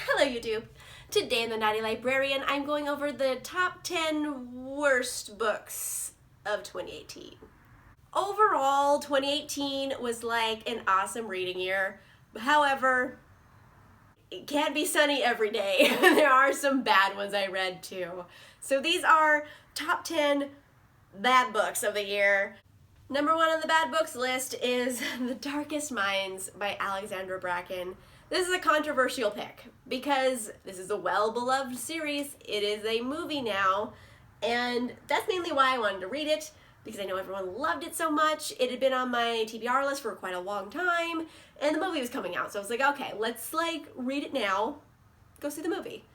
Hello YouTube! Today in the Naughty Librarian, I'm going over the top 10 worst books of 2018. Overall, 2018 was like an awesome reading year. However, it can't be sunny every day. There are some bad ones I read too. So these are top 10 bad books of the year. Number 1 on the bad books list is The Darkest Minds by Alexandra Bracken. This is a controversial pick because this is a well-beloved series. It is a movie now, and that's mainly why I wanted to read it, because I know everyone loved it so much. It had been on my TBR list for quite a long time, and the movie was coming out, so I was like, okay, let's read it now, go see the movie.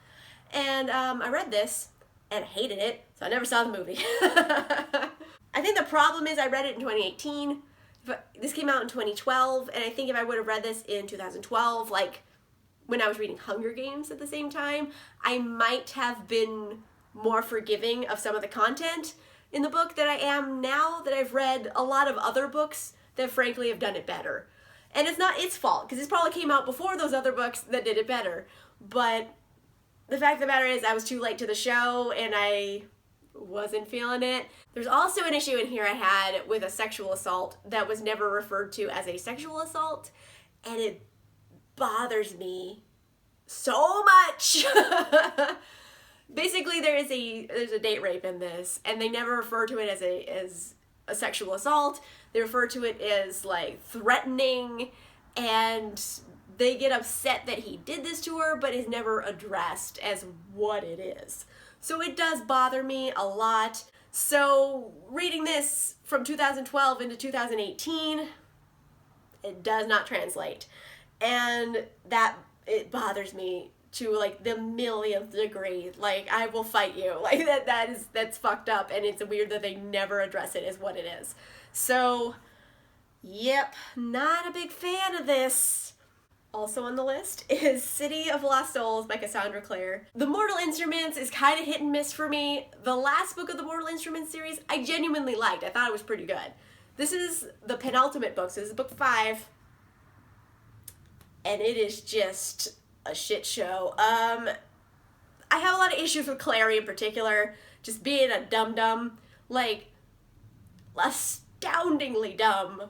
And I read this, and I hated it, so I never saw the movie. I think the problem is I read it in 2018. This came out in 2012, and I think if I would have read this in 2012, like when I was reading Hunger Games at the same time, I might have been more forgiving of some of the content in the book than I am now that I've read a lot of other books that frankly have done it better. And it's not its fault, because this probably came out before those other books that did it better. But the fact of the matter is I was too late to the show, and I wasn't feeling it. There's also an issue in here I had with a sexual assault that was never referred to as a sexual assault, and it bothers me so much. Basically, there's a date rape in this, and they never refer to it as a sexual assault. They refer to it as like threatening, and they get upset that he did this to her, but is never addressed as what it is. So it does bother me a lot. So reading this from 2012 into 2018, it does not translate. And that, it bothers me to like the millionth degree. Like, I will fight you. Like that's fucked up, and it's weird that they never address it as what it is. So, yep, not a big fan of this. Also on the list is City of Lost Souls by Cassandra Clare. The Mortal Instruments is kind of hit and miss for me. The last book of the Mortal Instruments series, I genuinely liked. I thought it was pretty good. This is the penultimate book, so this is book 5. And it is just a shit show. I have a lot of issues with Clare in particular, just being a dum-dum. Like, astoundingly dumb.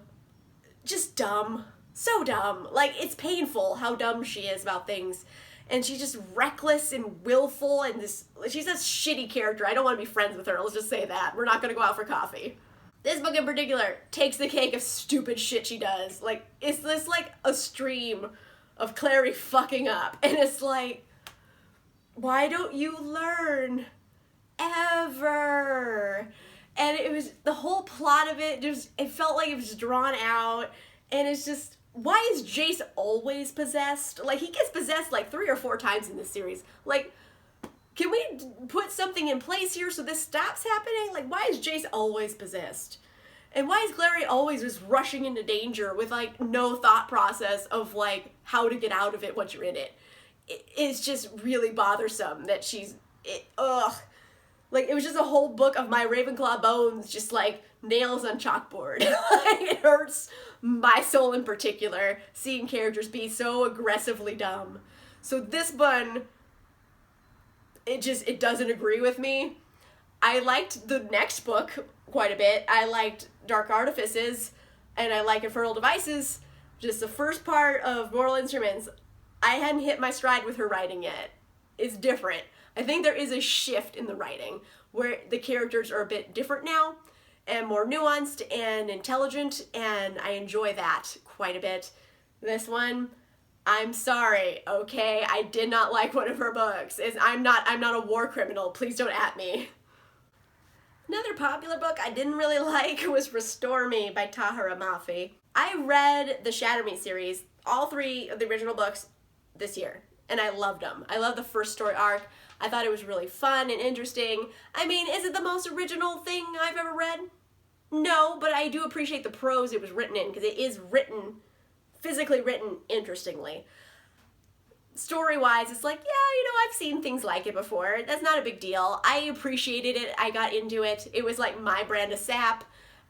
Just dumb. So dumb. Like, it's painful how dumb she is about things. And she's just reckless and willful, and she's a shitty character. I don't want to be friends with her, let's just say that. We're not going to go out for coffee. This book in particular takes the cake of stupid shit she does. Like, it's this, like, a stream of Clary fucking up. And it's like, why don't you learn? Ever. And it was, the whole plot of it, it felt like it was drawn out. And it's just, why is Jace always possessed? Like, he gets possessed like 3 or 4 times in this series. Like, can we put something in place here so this stops happening? Like, why is Jace always possessed? And why is Clary always just rushing into danger with, like, no thought process of, like, how to get out of it once you're in it? It's just really bothersome that ugh. Like, it was just a whole book of my Ravenclaw bones, just, like, nails on chalkboard. Like, it hurts my soul in particular, seeing characters be so aggressively dumb. So this one, it doesn't agree with me. I liked the next book quite a bit. I liked Dark Artifices, and I like Infernal Devices. Just the first part of Mortal Instruments, I hadn't hit my stride with her writing yet. It's different. I think there is a shift in the writing where the characters are a bit different now and more nuanced and intelligent, and I enjoy that quite a bit. This one, I'm sorry, okay? I did not like one of her books. I'm not a war criminal. Please don't at me. Another popular book I didn't really like was Restore Me by Tahereh Mafi. I read the Shatter Me series, all 3 of the original books, this year, and I loved them. I loved the first story arc. I thought it was really fun and interesting. I mean, is it the most original thing I've ever read? No, but I do appreciate the prose it was written in, because it is physically written interestingly. Story-wise, it's like, yeah, I've seen things like it before. That's not a big deal. I appreciated it. I got into it. It was like my brand of sap,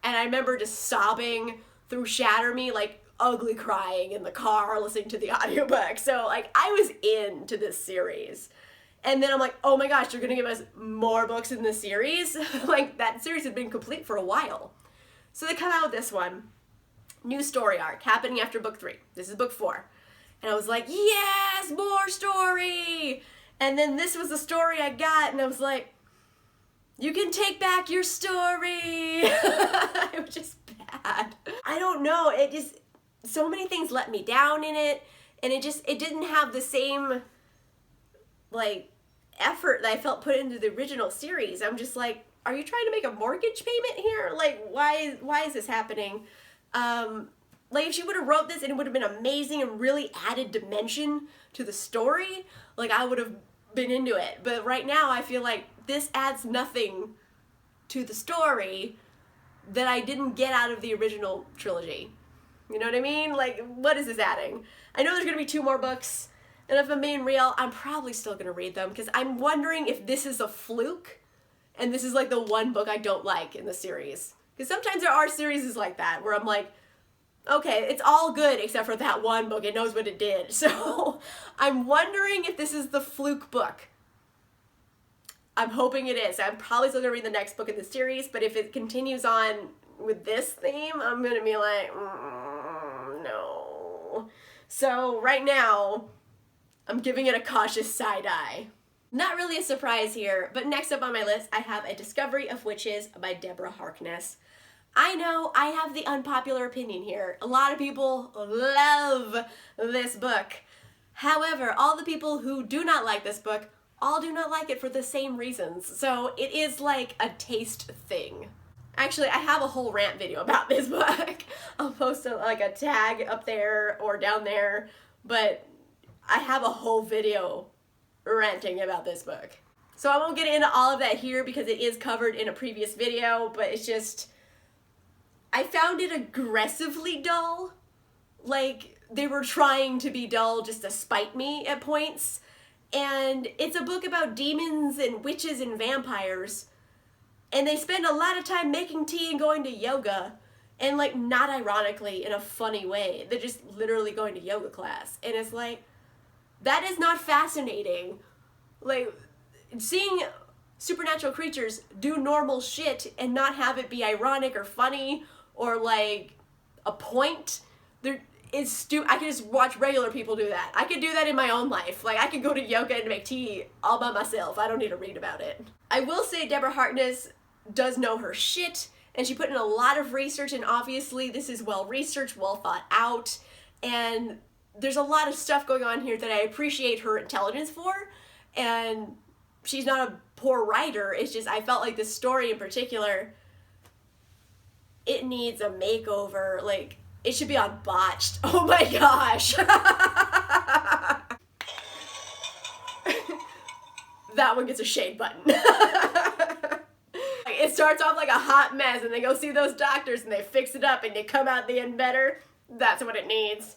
and I remember just sobbing through Shatter Me, like, ugly crying in the car listening to the audiobook. So like I was into this series. And then I'm like, oh my gosh, they're gonna give us more books in this series? Like that series had been complete for a while. So they come out with this one. New story arc happening after book 3. This is book 4. And I was like, yes, more story! And then this was the story I got, and I was like, you can take back your story! It was just bad. I don't know, it just, so many things let me down in it, and it didn't have the same, like, effort that I felt put into the original series. I'm just like, are you trying to make a mortgage payment here? Like, why is this happening? Like, if she would have wrote this and it would have been amazing and really added dimension to the story, like, I would have been into it. But right now, I feel like this adds nothing to the story that I didn't get out of the original trilogy. You know what I mean? Like, what is this adding? I know there's gonna be 2 more books, and if I'm being real, I'm probably still gonna read them, because I'm wondering if this is a fluke, and this is like the one book I don't like in the series. Because sometimes there are series like that, where I'm like, okay, it's all good except for that one book. It knows what it did. So I'm wondering if this is the fluke book. I'm hoping it is. I'm probably still going to read the next book in the series, but if it continues on with this theme, I'm going to be like, no. So right now, I'm giving it a cautious side eye. Not really a surprise here, but next up on my list, I have A Discovery of Witches by Deborah Harkness. I know I have the unpopular opinion here. A lot of people love this book. However, all the people who do not like this book all do not like it for the same reasons. So it is like a taste thing. Actually, I have a whole rant video about this book. I'll post like a tag up there or down there, but I have a whole video ranting about this book. So I won't get into all of that here because it is covered in a previous video, but it's just, I found it aggressively dull. Like, they were trying to be dull just to spite me at points. And it's a book about demons and witches and vampires. And they spend a lot of time making tea and going to yoga. And, like, not ironically, in a funny way. They're just literally going to yoga class. And it's like, that is not fascinating. Like, seeing supernatural creatures do normal shit and not have it be ironic or funny or like a point, there is I could just watch regular people do that. I could do that in my own life. Like, I could go to yoga and make tea all by myself. I don't need to read about it. I will say Deborah Harkness does know her shit, and she put in a lot of research, and obviously this is well researched, well thought out, and there's a lot of stuff going on here that I appreciate her intelligence for, and she's not a poor writer. It's just I felt like this story in particular, it needs a makeover. Like, it should be on Botched. Oh my gosh. That one gets a shade button. It starts off like a hot mess and they go see those doctors and they fix it up and they come out the end better. That's what it needs.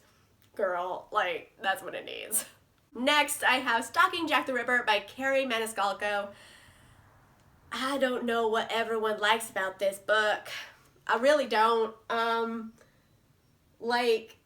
Girl, like, that's what it needs. Next, I have Stalking Jack the Ripper by Kerri Maniscalco. I don't know what everyone likes about this book. I really don't. Like,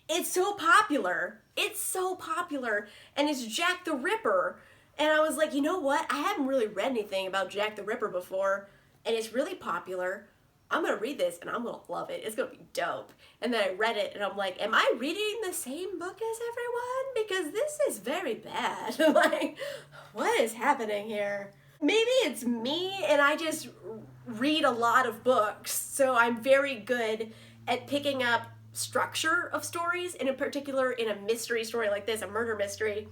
it's so popular. It's so popular. And it's Jack the Ripper. And I was like, you know what? I haven't really read anything about Jack the Ripper before. And it's really popular. I'm going to read this and I'm going to love it. It's going to be dope. And then I read it and I'm like, am I reading the same book as everyone? Because this is very bad. Like, what is happening here? Maybe it's me and I just read a lot of books. So I'm very good at picking up structure of stories. And in particular, in a mystery story like this, a murder mystery,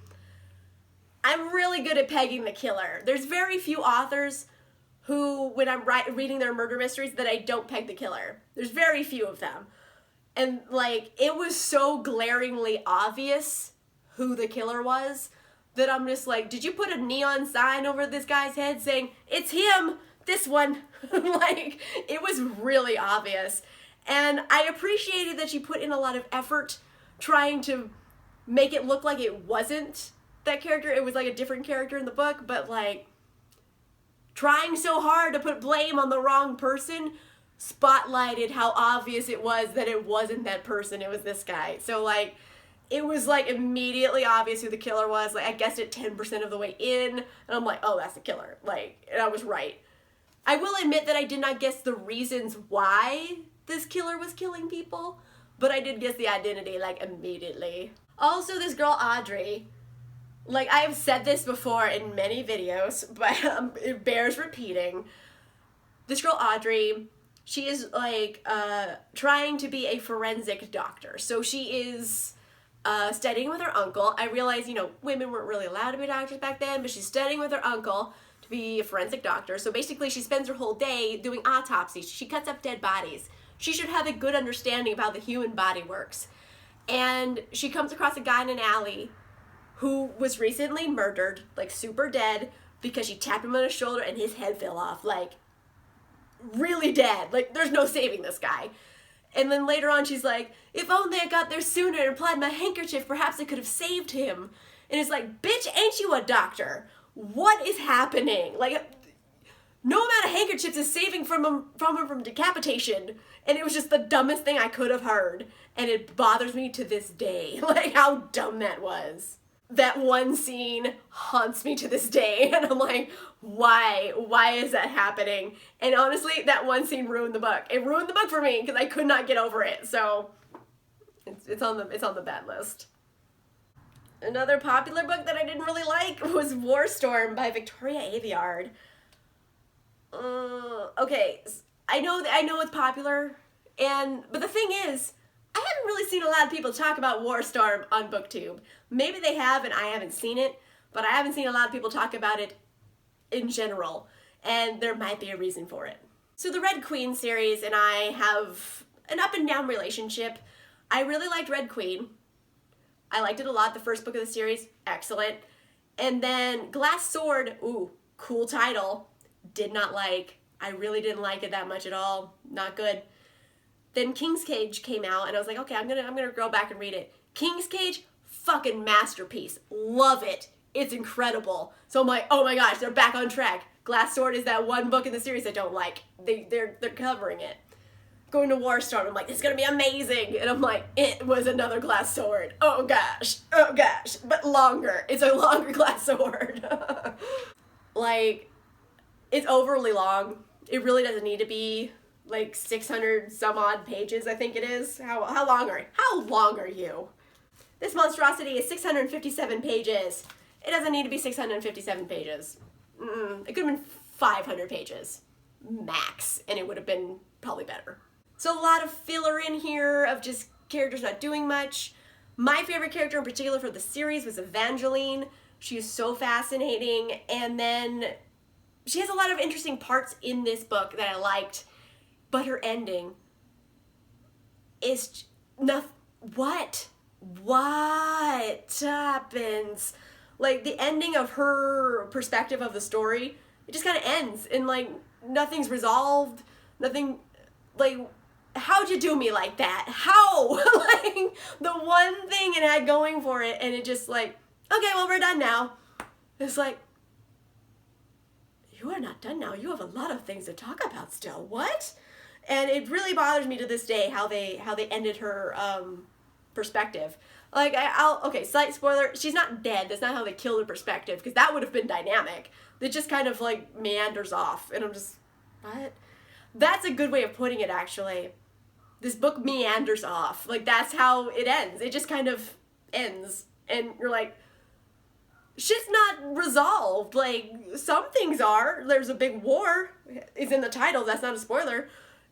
I'm really good at pegging the killer. There's very few authors who, when I'm reading their murder mysteries, that I don't peg the killer. There's very few of them. And, like, it was so glaringly obvious who the killer was that I'm just like, did you put a neon sign over this guy's head saying, it's him, this one? Like, it was really obvious. And I appreciated that she put in a lot of effort trying to make it look like it wasn't that character. It was, like, a different character in the book, but, like, trying so hard to put blame on the wrong person spotlighted how obvious it was that it wasn't that person, it was this guy. So like, it was like immediately obvious who the killer was. Like, I guessed it 10% of the way in, and I'm like, oh, that's the killer. Like, and I was right. I will admit that I did not guess the reasons why this killer was killing people, but I did guess the identity, like, immediately. Also, this girl, Audrey, like, I have said this before in many videos, but it bears repeating. This girl, Audrey, she is, like, trying to be a forensic doctor. So she is studying with her uncle. I realize, you know, women weren't really allowed to be doctors back then, but she's studying with her uncle to be a forensic doctor. So basically, she spends her whole day doing autopsies. She cuts up dead bodies. She should have a good understanding of how the human body works. And she comes across a guy in an alley who was recently murdered, like super dead, because she tapped him on his shoulder and his head fell off. Like, really dead. Like, there's no saving this guy. And then later on, she's like, if only I got there sooner and applied my handkerchief, perhaps I could have saved him. And it's like, bitch, ain't you a doctor? What is happening? Like, no amount of handkerchiefs is saving from him from decapitation. And it was just the dumbest thing I could have heard. And it bothers me to this day, like how dumb that was. That one scene haunts me to this day. And I'm like, why? Why is that happening? And honestly, that one scene ruined the book. It ruined the book for me because I could not get over it. So it's on the bad list. Another popular book that I didn't really like was War Storm by Victoria Aveyard. Okay, I know it's popular, but the thing is, I haven't really seen a lot of people talk about War Storm on BookTube. Maybe they have and I haven't seen it, but I haven't seen a lot of people talk about it in general, and there might be a reason for it. So the Red Queen series and I have an up and down relationship. I really liked Red Queen. I liked it a lot. The first book of the series, excellent. And then Glass Sword, ooh, cool title. Did not like. I really didn't like it that much at all. Not good. Then King's Cage came out, and I was like, okay, I'm gonna go back and read it. King's Cage, fucking masterpiece. Love it. It's incredible. So I'm like, oh my gosh, they're back on track. Glass Sword is that one book in the series I don't like. They're covering it. Going to War Storm, I'm like, it's gonna be amazing. And I'm like, it was another Glass Sword. Oh gosh, but longer. It's a longer Glass Sword. Like, it's overly long. It really doesn't need to be like 600 some odd pages, I think it is. How long are you? This monstrosity is 657 pages. It doesn't need to be 657 pages. It could have been 500 pages, max, and it would have been probably better. So a lot of filler in here of just characters not doing much. My favorite character in particular for the series was Evangeline. She is so fascinating, and then she has a lot of interesting parts in this book that I liked, but her ending is nothing. What happens? Like, the ending of her perspective of the story, it just kind of ends, and like nothing's resolved. Nothing, like, how'd you do me like that? How? Like, the one thing it had going for it, and it just like, okay, well, we're done now. It's like, you are not done now. You have a lot of things to talk about still. What? And it really bothers me to this day how they ended her perspective. Like, okay, slight spoiler, she's not dead. That's not how they killed her perspective, because that would have been dynamic. It just kind of like meanders off, and I'm just, what? That's a good way of putting it, actually. This book meanders off. Like, that's how it ends. It just kind of ends, and you're like, shit's not resolved. Like, some things are. There's a big war. It's in the title. That's not a spoiler.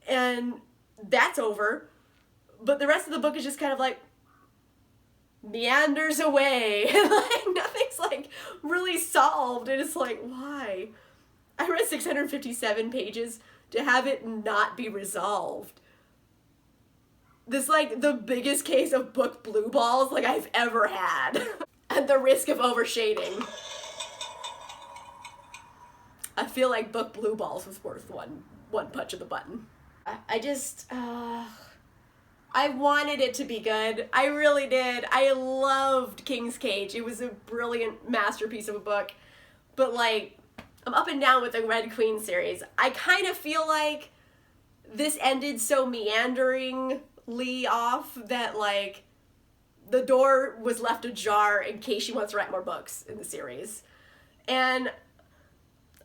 And that's over. But the rest of the book is just kind of like meanders away. Like, nothing's like really solved. And it's like, why? I read 657 pages to have it not be resolved. This, like, the biggest case of book blue balls, like, I've ever had. At the risk of overshading. I feel like book blue balls was worth one punch of the button. I wanted it to be good. I really did. I loved King's Cage. It was a brilliant masterpiece of a book. But, like, I'm up and down with the Red Queen series. I kind of feel like this ended so meanderingly off that, like, the door was left ajar in case she wants to write more books in the series. And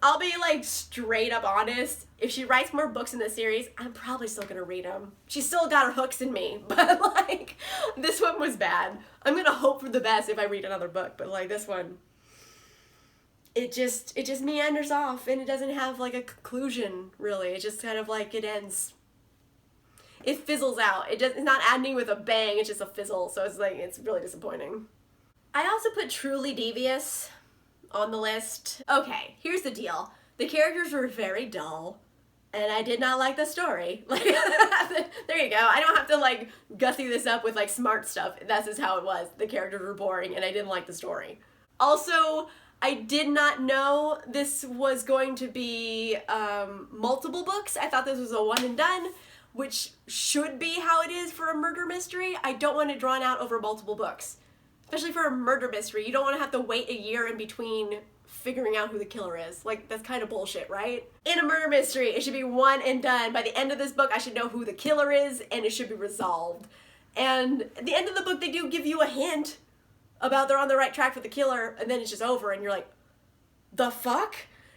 I'll be, like, straight up honest. If she writes more books in the series, I'm probably still gonna read them. She's still got her hooks in me. But, like, this one was bad. I'm gonna hope for the best if I read another book. But, like, this one, it just meanders off. And it doesn't have, like, a conclusion, really. It just kind of, like, it ends. It fizzles out. It's not ending with a bang. It's just a fizzle. So it's, like, it's really disappointing. I also put Truly Devious on the list. Okay, here's the deal. The characters were very dull, and I did not like the story. Like, there you go. I don't have to, like, gussy this up with, like, smart stuff. That's just how it was. The characters were boring, and I didn't like the story. Also, I did not know this was going to be multiple books. I thought this was a one and done, which should be how it is for a murder mystery. I don't want it drawn out over multiple books. Especially for a murder mystery, you don't want to have to wait a year in between figuring out who the killer is. Like, that's kind of bullshit, right? In a murder mystery, it should be one and done. By the end of this book, I should know who the killer is, and it should be resolved. And at the end of the book, they do give you a hint about they're on the right track for the killer, and then it's just over, and you're like, the fuck?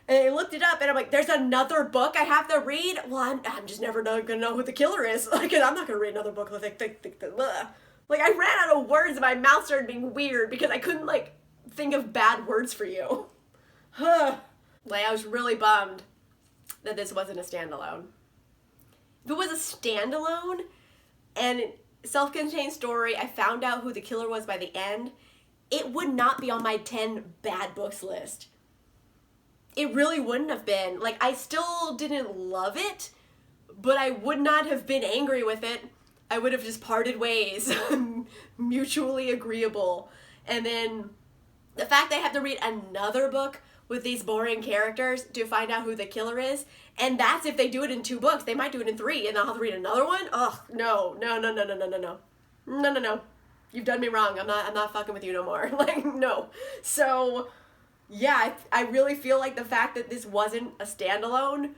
And I looked it up, and I'm like, there's another book I have to read? Well, I'm just never gonna know who the killer is. Like, I'm not gonna read another book. Like, I ran out of words and my mouth started being weird because I couldn't, like, think of bad words for you. Like, I was really bummed that this wasn't a standalone. If it was a standalone and self-contained story, I found out who the killer was by the end, it would not be on my 10 bad books list. It really wouldn't have been. Like, I still didn't love it, but I would not have been angry with it. I would have just parted ways, mutually agreeable. And then the fact that I have to read another book with these boring characters to find out who the killer is, and that's if they do it in 2 books. They might do it in 3, and I'll have to read another one? Ugh, no. You've done me wrong. I'm not fucking with you no more. Like, no. So, yeah, I really feel like the fact that this wasn't a standalone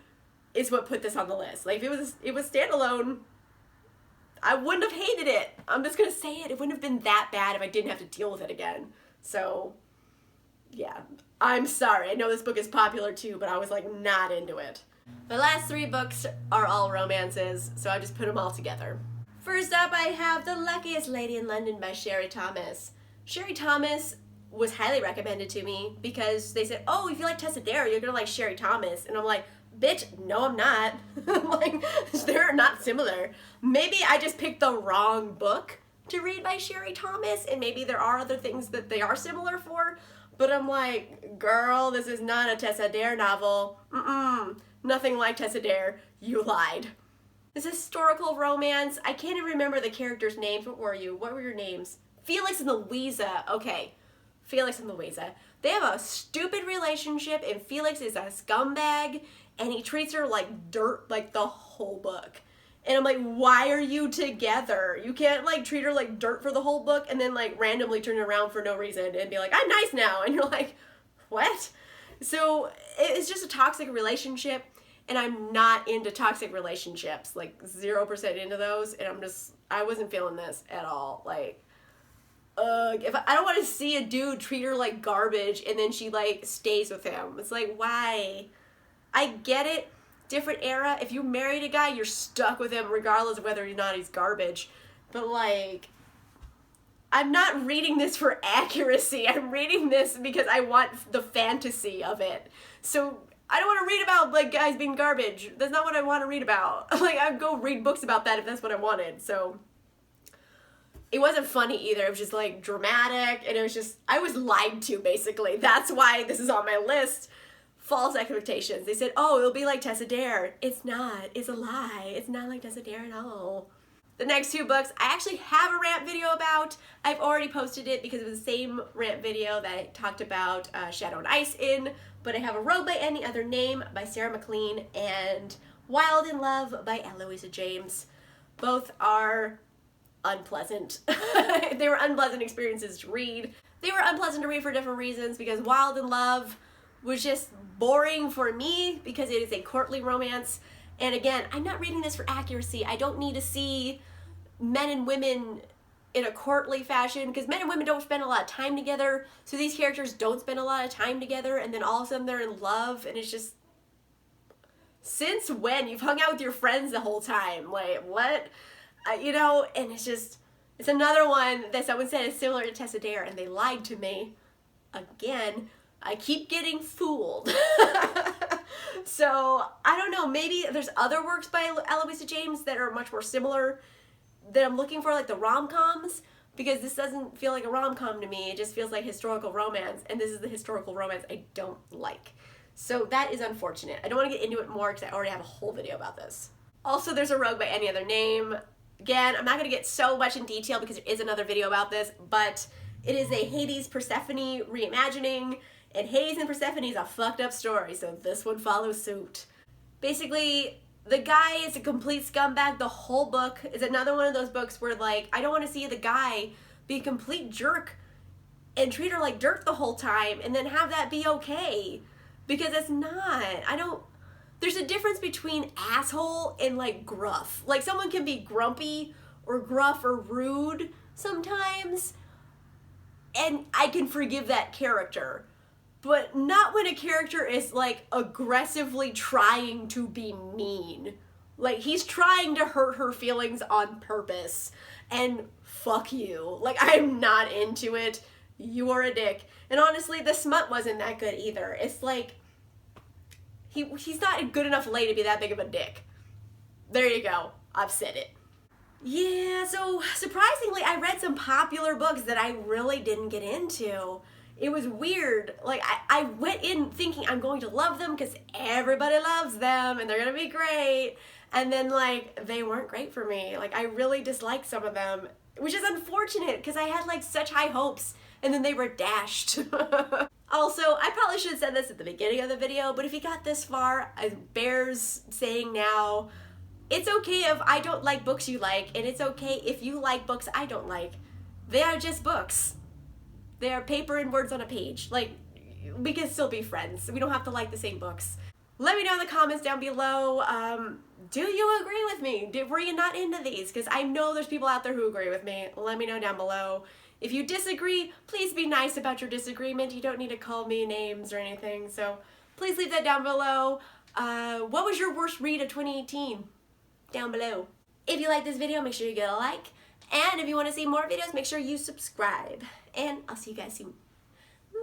is what put this on the list. Like, if it was standalone, I wouldn't have hated it. I'm just gonna say it. It wouldn't have been that bad if I didn't have to deal with it again. So, yeah. I'm sorry. I know this book is popular too, but I was, like, not into it. The last 3 books are all romances, so I just put them all together. First up, I have The Luckiest Lady in London by Sherry Thomas. Sherry Thomas was highly recommended to me because they said, oh, if you like Tahereh, you're gonna like Sherry Thomas. And I'm like, bitch, no, I'm not. Like, they're not similar. Maybe I just picked the wrong book to read by Sherry Thomas, and maybe there are other things that they are similar for, but I'm like, girl, this is not a Tahereh novel. Nothing like Tahereh. You lied. It's a historical romance. I can't even remember the characters' names. What were you? What were your names? Felix and Louisa. Okay. Felix and Louisa. They have a stupid relationship, and Felix is a scumbag, and he treats her like dirt, like, the whole book. And I'm like, why are you together? You can't, like, treat her like dirt for the whole book and then, like, randomly turn around for no reason and be like, I'm nice now. And you're like, what? So it's just a toxic relationship, and I'm not into toxic relationships, like 0% into those. And I wasn't feeling this at all. Like, if I don't want to see a dude treat her like garbage and then she, like, stays with him. It's like, why? I get it. Different era. If you married a guy, you're stuck with him regardless of whether or not he's garbage. But, like, I'm not reading this for accuracy. I'm reading this because I want the fantasy of it. So I don't want to read about, like, guys being garbage. That's not what I want to read about. Like, I'd go read books about that if that's what I wanted. So it wasn't funny either. It was just, like, dramatic, and it was just, I was lied to, basically. That's why this is on my list. False expectations. They said, oh, it'll be like Tahereh. It's not. It's a lie. It's not like Tahereh at all. The next 2 books, I actually have a rant video about. I've already posted it because it was the same rant video that I talked about Shadow and Ice in, but I have A Road by Any Other Name by Sarah MacLean and Wilde in Love by Eloisa James. Both are unpleasant. They were unpleasant experiences to read. They were unpleasant to read for different reasons, because Wilde in Love was just boring for me because it is a courtly romance, And again, I'm not reading this for accuracy. I don't need to see men and women in a courtly fashion, because men and women don't spend a lot of time together, so these characters don't spend a lot of time together, and then all of a sudden they're in love, and it's just, since when? You've hung out with your friends the whole time. Like, what? You know, and it's just, it's another one that someone said is similar to Tahereh, and they lied to me. Again, I keep getting fooled. So, I don't know, maybe there's other works by Eloisa James that are much more similar that I'm looking for, like the rom-coms, because this doesn't feel like a rom-com to me. It just feels like historical romance, and this is the historical romance I don't like. So that is unfortunate. I don't want to get into it more because I already have a whole video about this. Also, there's a Rogue by Any Other Name. Again, I'm not going to get so much in detail because there is another video about this, but it is a Hades Persephone reimagining, and Hades and Persephone is a fucked up story, so this one follows suit. Basically, the guy is a complete scumbag. The whole book is another one of those books where, like, I don't want to see the guy be a complete jerk and treat her like dirt the whole time and then have that be okay. Because it's not. There's a difference between asshole and, like, gruff. Like, someone can be grumpy or gruff or rude sometimes, and I can forgive that character. But not when a character is, like, aggressively trying to be mean. Like, he's trying to hurt her feelings on purpose. And fuck you. Like, I'm not into it. You are a dick. And honestly, the smut wasn't that good either. It's like, he's not a good enough lay to be that big of a dick. There you go. I've said it. Yeah, so surprisingly, I read some popular books that I really didn't get into. It was weird. Like, I went in thinking I'm going to love them because everybody loves them and they're going to be great. And then, like, they weren't great for me. Like, I really disliked some of them, which is unfortunate because I had, like, such high hopes and then they were dashed. Also, I probably should have said this at the beginning of the video, but if you got this far, it bears saying now, it's okay if I don't like books you like, and it's okay if you like books I don't like. They are just books. They are paper and words on a page. Like, we can still be friends. We don't have to like the same books. Let me know in the comments down below, do you agree with me? Were you not into these? Because I know there's people out there who agree with me. Let me know down below. If you disagree, please be nice about your disagreement. You don't need to call me names or anything, so please leave that down below. What was your worst read of 2018? Down below. If you like this video, make sure you give it a like. And if you want to see more videos, make sure you subscribe. And I'll see you guys soon. Bye!